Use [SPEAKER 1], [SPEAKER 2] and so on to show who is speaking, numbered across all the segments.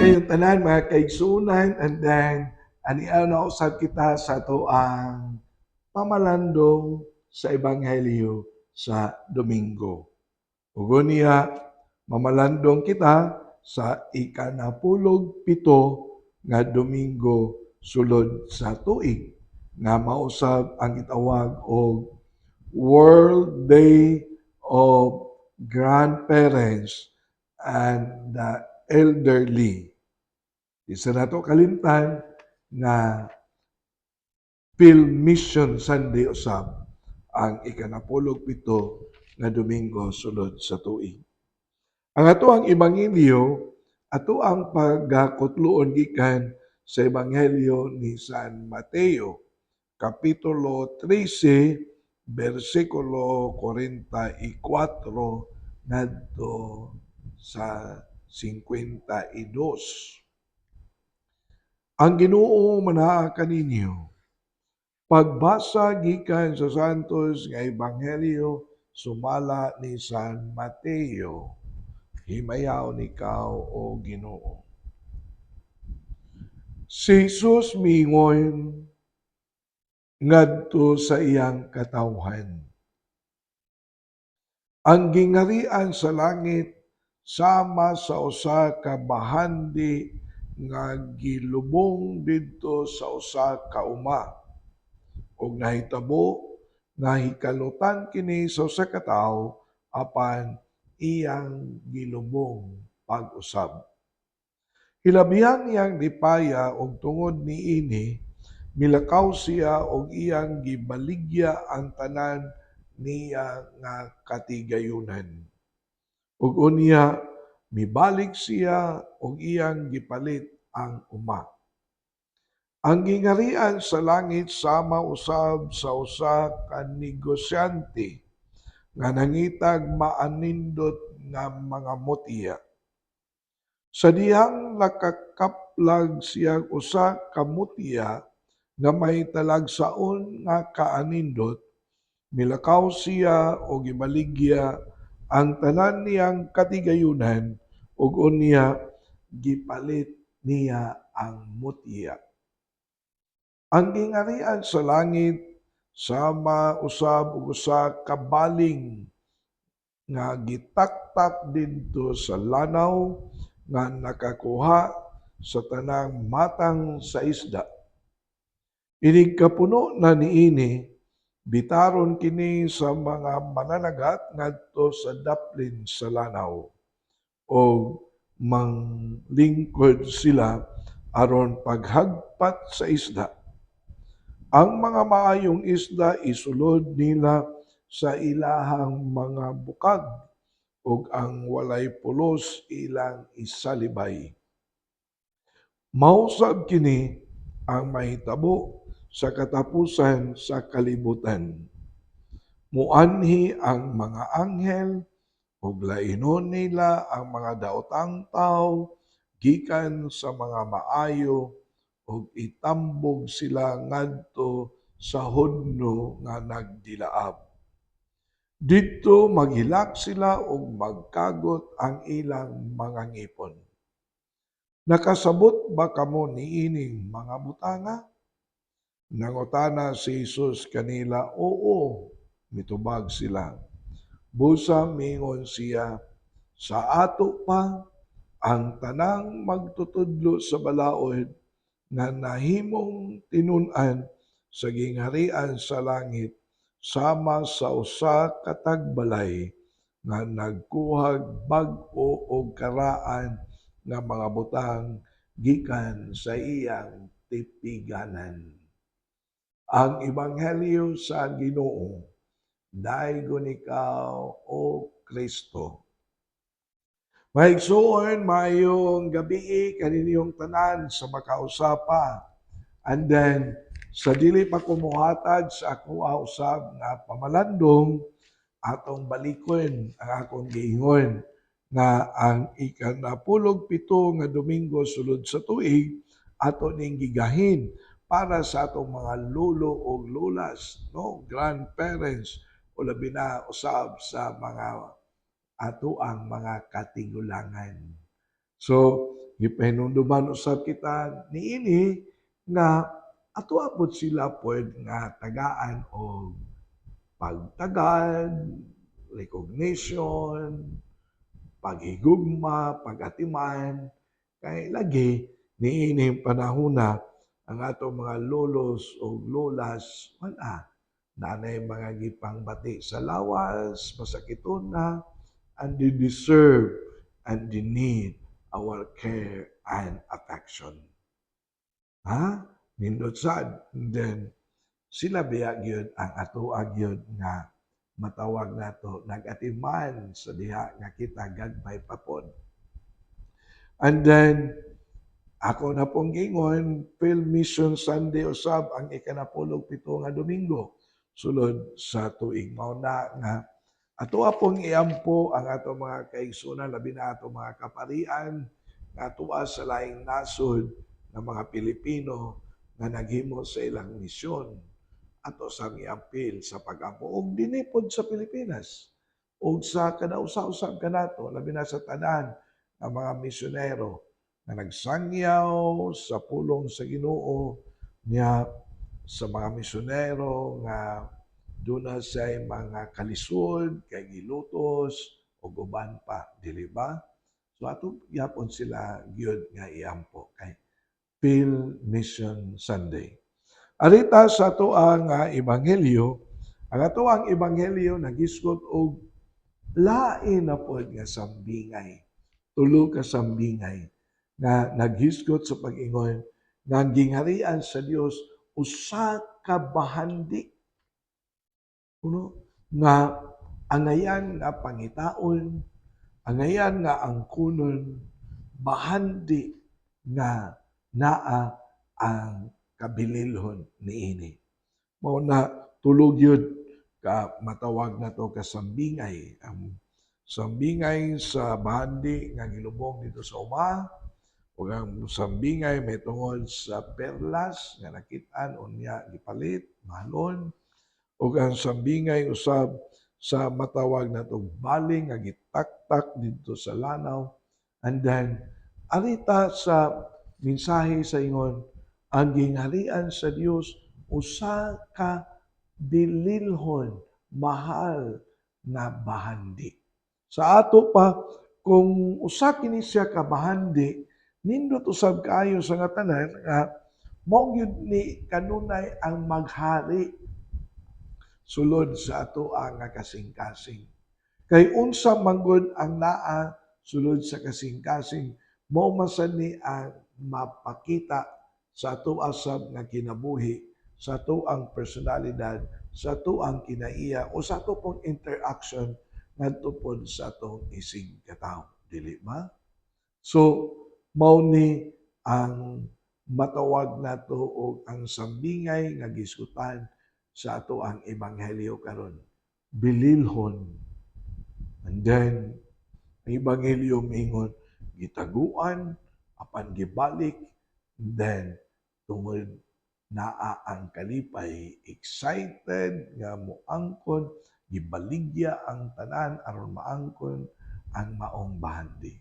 [SPEAKER 1] kayong tanan mga kaigsunan, and then aniaw na usab kita sa ato ang pamalandong sa Ebanghelyo sa Domingo. Ug niya mamalandong kita sa ikanapulog pito nga Domingo sulod sa tuig nga mausab ang gitawag og World Day of Grandparents and the Elderly. Isa na to kalimtan nga Film Mission Sunday usab ang ikanapulog pito nga Domingo sulod sa tuig. Ang ato ang Ebanghelyo, ato ang pagkakutluon gikan sa Ebanghelyo ni San Mateo, Kapitulo 13, versikulo 44 ngadto sa 52. Ang Ginoo manaa kaninyo. Pagbasa gikan sa Santos nga Ebanghelyo sumala ni San Mateo. Himayaw nikaw o Ginoo. Si Jesus mingon ngadto sa iyang katawhan. Ang gingarian sa langit sama sa usa ka bahandi nga gilubong didto sa usa ka uma. Ug nahitabo nga hikalutan kini sa usa ka tawo apan iyang gilubong pag-usab. Hilabihan iyang dipaya og tungod niini milakaw siya og iyang gibaligya ang tanan niya nga katigayunan. Ug unya mibalik siya og iyang gipalit ang uma. Ang gingarian sa langit sama usab sa usa ka negosyante nga nangitag maanindot nga mga mutya. Sa dihang nakakaplag siyang usa ka mutya nga may talagsaon nga kaanindot, milakaw siya o gibaligya ang tanan niyang katigayunan ug unya gipalit niya ang mutya. Ang gingarian sa langit sama usab og usa ka baling nga gitaktak didto sa lanaw nga nakakuha sa tanang matang sa isda. Inig kapuno na niini, bitaron kini sa mga mananagat ngadto sa daplin sa lanaw o manglingkod sila aron paghagpat sa isda. Ang mga maayong isda isulod nila sa ilahang mga bukag ug ang walay pulos ilang isalibay. Mausab kini ang mahitabo sa katapusan sa kalibutan. Muanhi ang mga anghel ug lainon nila ang mga daotang tawo gikan sa mga maayo ug itambog sila ngadto sa hudno nga nagdilaab. Didto maghilak sila ug magkagot ang ilang mga ngipon. Nakasabot ba kamo niining mga butanga? Nangutana si Jesus kanila, oo, mitubag sila. Busa mingon siya, sa ato pa ang tanang magtutudlo sa balaod nga nahimong tinun-an sa gingarian sa langit sama sa usa ka tagbalay nga nagkuhag bag-o og karaan nga mga butang gikan sa iyang tipiganan. Ang Ebanghelyo sa Ginoo. Daygon ikaw, O Kristo. Maigsuon, mayong gabi kaninyong tanan sa makausapa. And then, sa dili pa kumuhatag sa ako usab nga pamalandong, atong balikon ang akong giingon nga ang ikanapulog pito nga Domingo sulod sa tuig ato ning gigahin para sa atong mga lolo o lulas, no, grandparents o labi na usab sa mga ato ang mga katigulangan. So, gipahinumduman usab kita niini nga ato apod sila pwed nga tagaan og pagtagad, recognition, paghigugma, pagatiman, kay lagi niining panahona ang atong mga lolos o lolas wala. Nanay mga gipangbati sa lawas, masakiton na, and they deserve and they need our care and affection. Ha? Nindot sad. And then, sila biya gyud ang atoa gyud nga matawag nato nagatiman sa diha nga kita gagmay papod. And then ako na pong gingon, Film Mission Sunday usab ang ikanapulog pito nga Domingo sulod sa tuig. Mao na nga ato pong iampo ang ato mga kaigsunan labi na ato mga kaparian nga tuwa sa laing nasod ng mga Pilipino nga naghimo sa ilang misyon ato sang iampil sa pag-ampo og dinipod sa Pilipinas og sa kadausa-usab kanato labi na sa tanan ang mga misyonero na nagsangyaw sa pulong sa Ginoo niya sa mga misyonero nga duna say mga kalisod kay gilutos o uban pa dili ba? So ato yapon sila gyud nga iampo kay Film Mission Sunday. Arita sa ato ang ebanghelyo, ang ato ang ebanghelyo nagisgot og lain na pod nga sambingay. Tulo ka sambingay nga naghisgot sa pag-ingon nga ang gingharian sa Dios usa ka bahandi kuno nga angayan nga pangitaon, angayan nga angkunon, bahandi nga naa ang kabililhon niini. Mao na tulog yun ka matawag na to kasambingay. Ang sambingay sa bahandi nga gilubong dito sa uma, o ang sambingay may tungod sa perlas nga nakit-an unya gipalit, mahalon, o ang sambingay usab sa matawag na to baling nga gitaktak dito sa lanaw. And then, arita sa mensahe sa ingon, ang gingharian sa Dios usa ka bililhon, mahal na bahandi. Sa ato pa, kung usa kini siya ka bahandi, nindot usab kaayo sa nga tanan nga mao gyud ni kanunay ang maghari sulod sa ato ang kasing-kasing. Kay unsa manggod ang naa sulod sa kasing-kasing, mao masan ni ang mapakita sa ato asab nga kinabuhi, sa ato ang personalidad, sa ato ang kinaiya o sa ato pong interaction ngadto pod sa atong isig katawo, dili ba? So mao ni ang matawag nato og ang sambingay nga gisgutan sa ato ang ebanghelyo karon, bililhon. And then ang ebanghelyo mingon gitaguan apan gibalik, then tungod naa ang kalipay, excited nga moangkon, gibaligya ang tanan aron maangkon ang maong bahandi.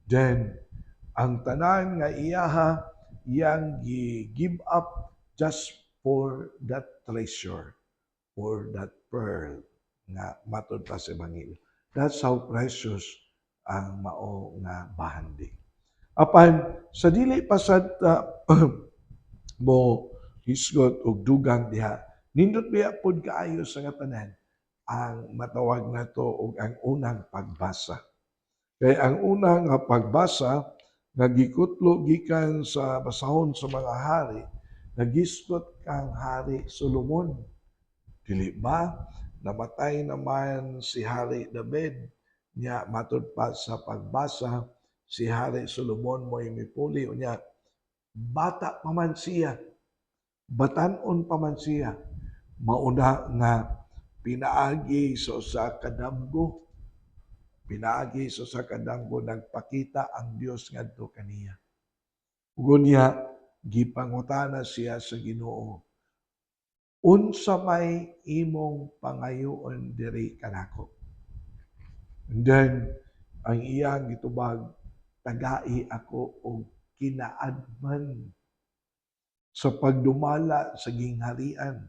[SPEAKER 1] Then ang tanan nga iyaha iyang gi-give up just for that treasure, for that pearl nga matud pa sa ebanghelyo. That's how precious ang mao nga bahandi. Apan sa dili pasad mo hisgot og dugang diha, nindot biya pod kaayo sa nga tanan ang matawag nato og ang unang pagbasa. Kay ang unang nga pagbasa nga gikutlo gikan sa basahon sa mga hari, nagisgot kang Hari Solomon. Dili ba? Namatay naman si Hari David. Nya matud pa sa pagbasa, si Hari Solomon mo'y mipuli unya bata pa man siya, batanon pa man siya, mauna nga pinaagi sa usa ka damgo, pinaagi sa usa ka damgo, nagpakita ang Dios ngadto kaniya. Unya gipangutana siya sa Ginoo, unsa may imong pangayoon diri kanako? And then ang iyang gitubag, tagai ako og kinaadman sa pagdumala sa gingharian,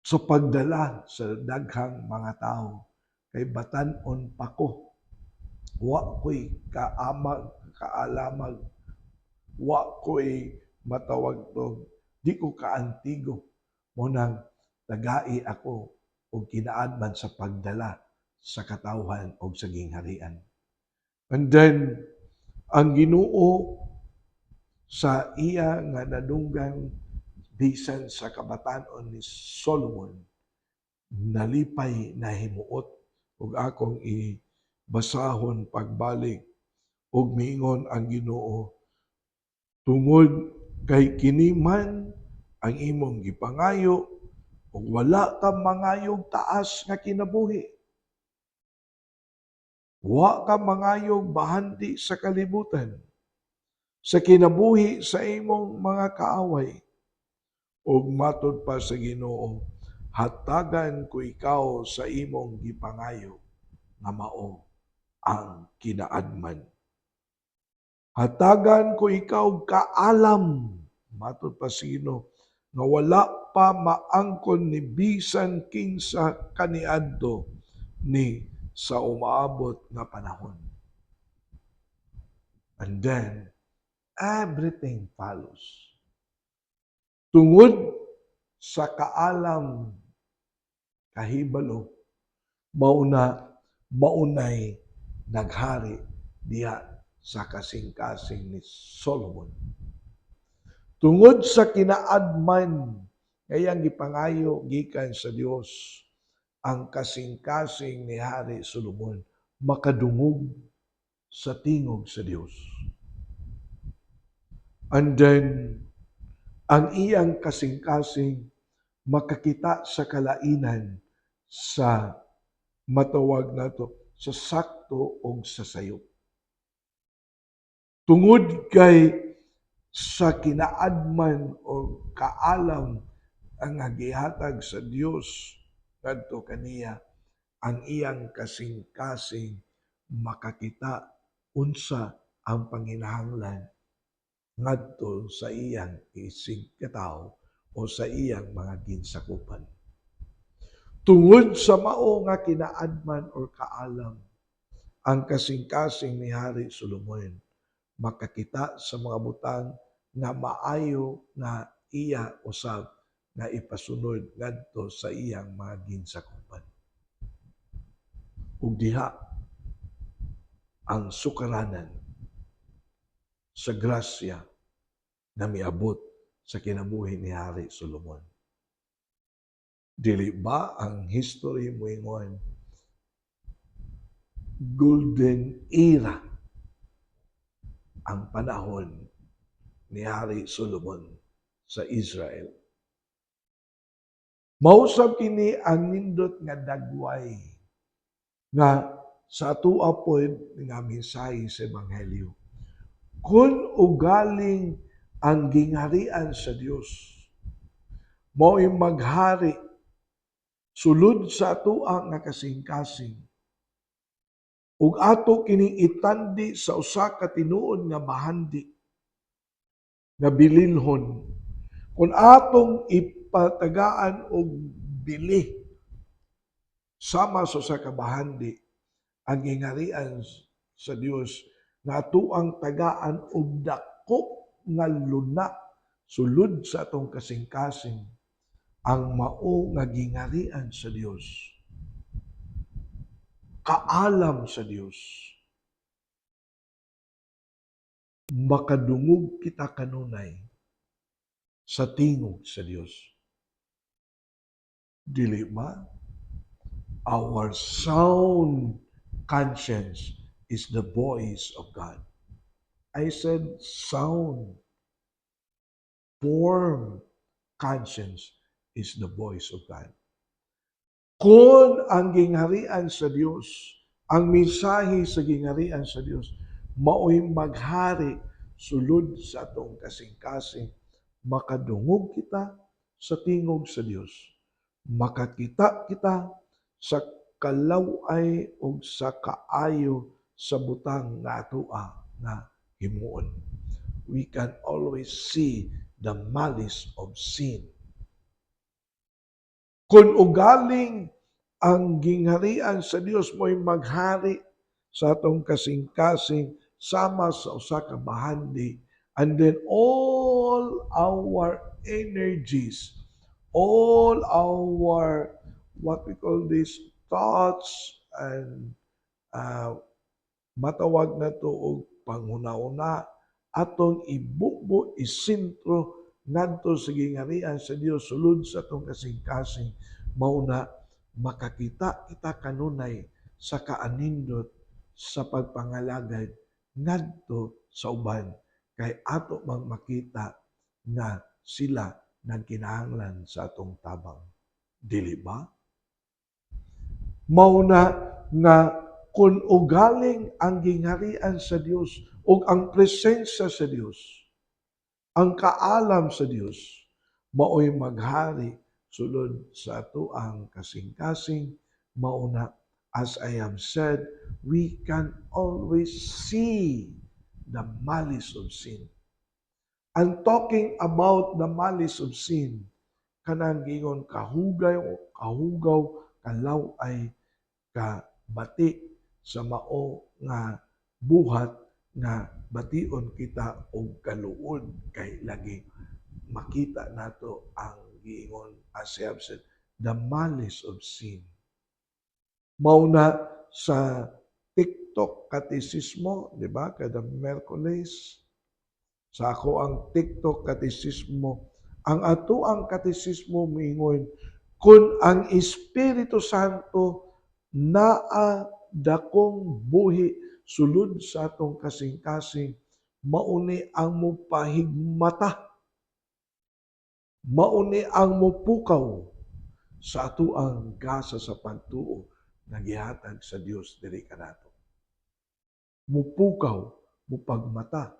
[SPEAKER 1] sa pagdala sa daghang mga tao. Kay batan-on pa ko, wa ko'y kaalamag, wa ko'y matawagtog, di ko kaantigo. Munang tagai ako og kinaadman sa pagdala sa katawhan o sa gingharian. And then, ang Ginoo sa iya nga nadunggan bisan sa kabatanon ni Solomon, nalipay na himuot ug akong ibasahon pagbalik ug miingon ang Ginoo, tungod kay kini man ang imong gipangayo ug wala ka mangayog taas nga kinabuhi. Wa ka mangayog bahanti sa kalibutan, sa kinabuhi sa imong mga kaaway. Ug matud pa sa Ginoo, hatagan ko ikaw sa imong gipangayo nga mao ang kinaadman. Hatagan ko ikaw kaalam, matud pa sa Ginoo, nga wala pa maangkon ni bisan kinsa kaniadto ni sa umaabot nga panahon. And then, everything follows. Tungod sa kaalam, kahibalo, maunay naghari diha sa kasing-kasing ni Solomon. Tungod sa kinaadman, ngayang gipangayo gikan sa Dios, ang kasing-kasing ni Hari Solomon makadungog sa tingog sa Dios. And then, ang iyang kasing-kasing makakita sa kalainan sa matawag nato sa sakto o sa sayo. Tungod kay sa kinaadman o kaalam ang gihatag sa Dios kadto kaniya, ang iyang kasing-kasing makakita unsa ang panginahanglan ngadto sa iyang isig katao o sa iyang mga ginsakupan. Tungod sa mao nga kinaadman o kaalam, ang kasing-kasing ni Hari Solomon makakita sa mga butang na maayo na iya usab na ipasunod ngadto sa iyang mga ginsakupan. Ug diha ang sukaranan sa grasya na miabot sa kinabuhi ni Hari Solomon. Dili ba ang history moingon golden era ang panahon ni Hari Solomon sa Israel? Mausab kini ang nindot nga dagway nga sa atua pod nga mensahe sa Ebanghelyo. Kung ugaling ang gingharian sa Dios mao'y maghari sulod sa atua nga kasing-kasing, ug ato kining itandi sa usa ka tinuod nga bahandi nga bililhon, kung atong ipatagaan og bili sama sa usa ka bahandi ang gingharian sa Dios nga atuang tagaan og dako nga luna sulod sa atong kasing-kasing, ang mao nga gingharian sa Dios, kaalam sa Dios, makadungog kita kanunay sa tingog sa Dios. Dili ba? Our sound conscience is the voice of God. I said sound, form, conscience is the voice of God. Kung ang gingharian sa Dios, ang mensahe sa gingharian sa Dios, mao'y maghari sulod sa atong kasing-kasing, makadungog kita sa tingog sa Dios. Makakita kita sa kalaway o sa kaayo sa butang nga atoa nga himuon. We can always see the malice of sin. Kung ugaling ang gingharian sa Dios mo'y maghari sa atong kasing-kasing sama sa usa ka bahandi, and then all our energies, all our what we call these thoughts and matawag na to og panghuna-una atong ibubo isentro ngadto sa gingharian sa Dios sulod sa atong kasing-kasing mao na makakita kita kanunay sa kaanindot sa pagpangalagad ngadto sa uban kay ato mang makita nga sila nagkinahanglan sa atong tabang. Dili ba? Mao na nga kung ugaling ang gingharian sa Dios o ang presensya sa Dios, ang kaalam sa Dios, mao'y maghari sulod sa ato ang kasing-kasing, mauna, as I have said, we can always see the malice of sin. And talking about the malice of sin, kanang gingon kahugaw, kalaway, kabati sa mao nga buhat nga bation kita og kaluod kay lagi makita nato ang giingon as I have said, the malice of sin. Mao na sa TikTok katisismo, di ba? Kada Miyerkules, sa ako ang TikTok katisismo, ang ato ang katisismo miingon, kung ang Espiritu Santo naa dakong buhi sulod sa atong kasing-kasing, mauni ang mupahigmata, mauni ang mupukaw sa ato ang gasa sa pagtuo na gihatag sa Dios diri kanato. Mupukaw, mupagmata.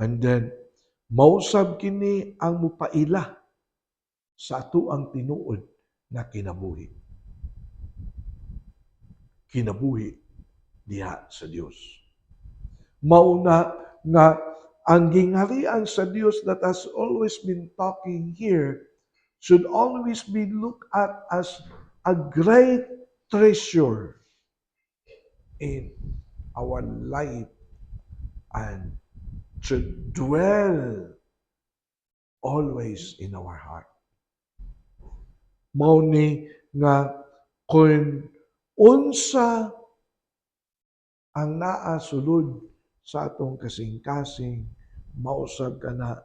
[SPEAKER 1] And then, mausab kini ang mupaila sa ato ang tinuod na kinabuhi. Kinabuhi diha sa Dios. Mauna nga ang gingharian sa Dios that has always been talking here should always be looked at as a great treasure in our life and should dwell always in our heart. Mao ni nga kung unsa ang naa sulod sa atong kasing-kasing, mausab ka na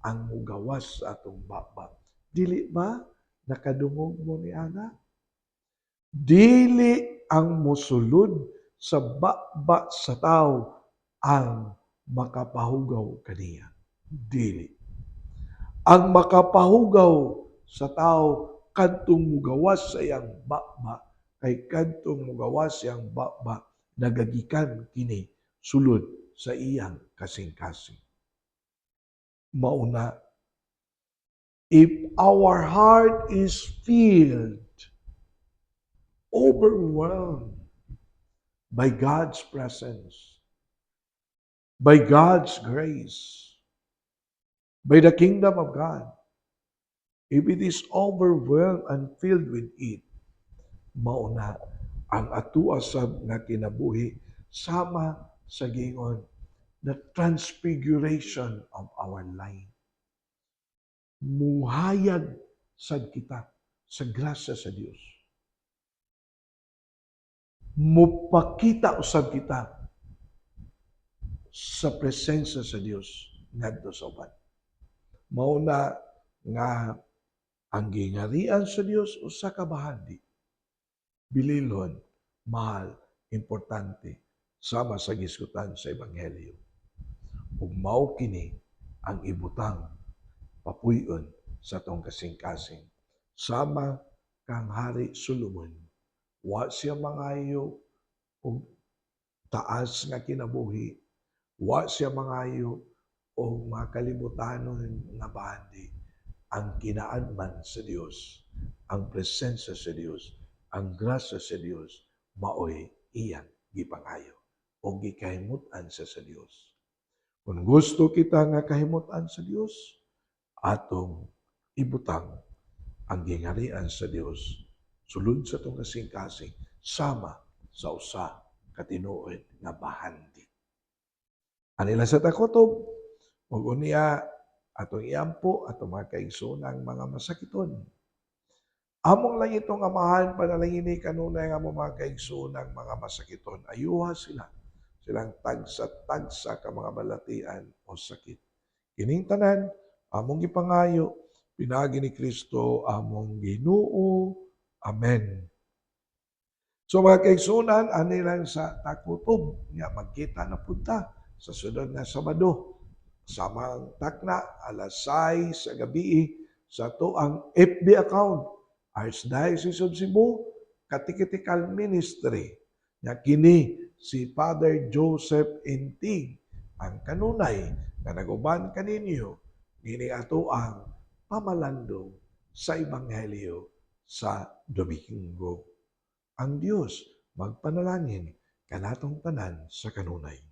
[SPEAKER 1] ang mugawas sa atong baba. Dili ba nakadungog mo ni ana? Dili ang mosulod sa baba sa tao ang makapahugaw kaniya. Dili. Ang makapahugaw sa tao kadtong mugawas sa iyang baba kay kadtong mugawas sa iyang baba nagagikan kini sulod sa iyang kasing-kasing. Mauna, if our heart is filled, overwhelmed by God's presence, by God's grace, by the kingdom of God, if it is overwhelmed and filled with it, mauna ang atuasab nga kinabuhi sama sa gingon the transfiguration of our life. Muhayag sad kita sa grasya sa Dios. Mupakita usab kita sa presensya sa Dios ngadto sa uban. Mauna nga ang gingharian sa Dios usa ka bahagi. Bililhon, mahal, importante sama sa gisgutan sa ebanghelyo. Ug mao kini ang ibutang papuy-on sa atong kasing-kasing. Sama kang Hari Solomon, wa siya mangayo og taas nga kinabuhi, wa siya mangayo og makalibutanon nga bahandi. Ang kinaadman sa Dios, ang presensya sa Dios, ang grasya sa Dios, maoy iyang gipangayo. o gikahimutan sa Dios. Kung gusto kita nga kahimutan sa Dios, atong ibutang ang gingharian sa Dios sulod sa itong kasing-kasing sama sa usa ka tinuod nga bahandi. Anila sa takotob, ug unya atong iampo atong mga kaigsoonang mga masakiton. Among lang itong amahan panalangini kanunay nga among mga kaigsoonang mga masakiton. Ayuha sila silang tagsa-tagsa ka mga balatian o sakit. Kining tanan among gipangayo pinaagi ni Kristo among Ginoo. Amen. So mga kaigsunan, ani lang sa takutob nga magkita na punta sa sunod na Sabado. Samang takna alas 6 sa gabi sa to ang FB account Archdiocese of Cebu Catechetical Ministry. Nya kini si Father Joseph Intig ang kanunay nga naguban kaninyo ngini ato ang pamalandong sa Ebanghelyo sa Domingo. Ang Diyos magpanalangin kanatong tanan sa kanunay.